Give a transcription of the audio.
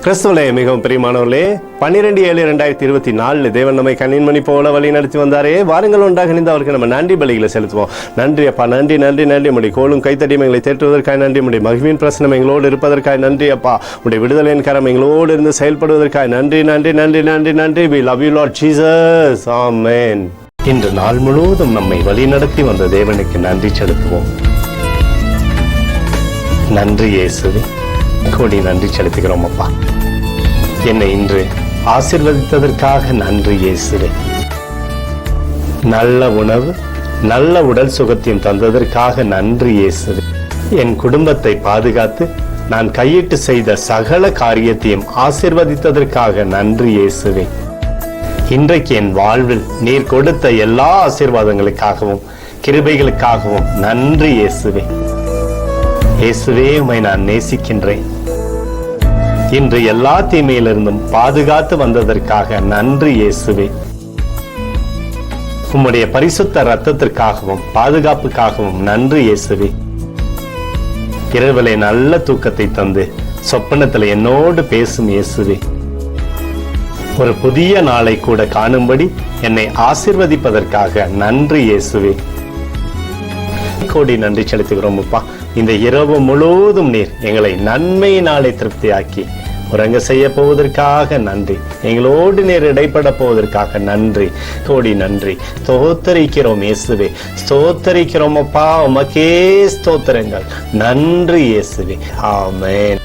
கிறிஸ்துவிலே மிகவும் பிரியமானவர்களே, 12/7/2024 தேவன் நம்மை கண்ணின்மணி போல வழி நடத்தி வந்தாரே. வாருங்கள் ஒன்றாக இணைந்து அவருக்கு நம்ம நன்றி பலிகளை செலுத்துவோம். நன்றி அப்பா, நன்றி நன்றி நன்றி. உடைய கோலும் கைத்தடியும் எங்களை தேற்றுவதற்காக நன்றி. உடைய மகிழ்வின் பிரசனம் எங்களோடு இருப்பதற்காக நன்றி அப்பா. உடைய விடுதலையின் கரம் எங்களோடு இருந்து செயல்படுவதற்காக நன்றி நன்றி நன்றி நன்றி நன்றி. We love you Lord Jesus. Amen. இன்று நாள் முழுவதும் நம்மை வழி நடத்தி வந்த தேவனுக்கு நன்றி செலுத்துவோம். நன்றி இயேசுவே, கோடி நன்றி செலுத்துகிறோம் அப்பா. என்னை இன்று ஆசீர்வதித்ததற்காக நன்றி இயேசுவே. நல்ல உணவு, நல்ல உடல் சுகத்தையும் தந்ததற்காக நன்றி இயேசுவே. என் குடும்பத்தை பாதுகாத்து நான் கையிட்டு செய்த சகல காரியத்தையும் ஆசீர்வதித்ததற்காக நன்றி இயேசுவே. இன்றைக்கு என் வாழ்வில் நீர் கொடுத்த எல்லா ஆசீர்வாதங்களுக்காகவும் கிருபைகளுக்காகவும் நன்றி இயேசுவே. இயேசுவே, உம்மை நான் நேசிக்கின்றேன். இன்று எல்லா தீமையிலிருந்தும் பாதுகாத்து வந்ததற்காக நன்றி இயேசுவே. உம்முடைய பரிசுத்த இரத்தத்திற்காகவும் பாதுகாப்புக்காகவும் நன்றி இயேசுவே. இரவிலே நல்ல தூக்கத்தை தந்து சொப்பனத்தில் என்னோடு பேசும் இயேசுவே. ஒரு புதிய நாளை கூட காணும்படி என்னை ஆசீர்வதிப்பதற்காக நன்றி இயேசுவே. கோடி நன்றி செலுத்துகிறோம் அப்பா. இந்த இரவு முழுவதும் நீர் எங்களை நன்மையினாலே திருப்தியாக்கி உறங்க செய்ய போவதற்காக நன்றி. எங்களோடு நீர் இடைப்பட போவதற்காக நன்றி. கோடி நன்றி. ஸ்தோத்தரிக்கிறோம் இயேசுவே, ஸ்தோத்தரிக்கிறோம் அப்பா. உமக்கே ஸ்தோத்திரங்கள். நன்றி இயேசுவே. ஆமென்.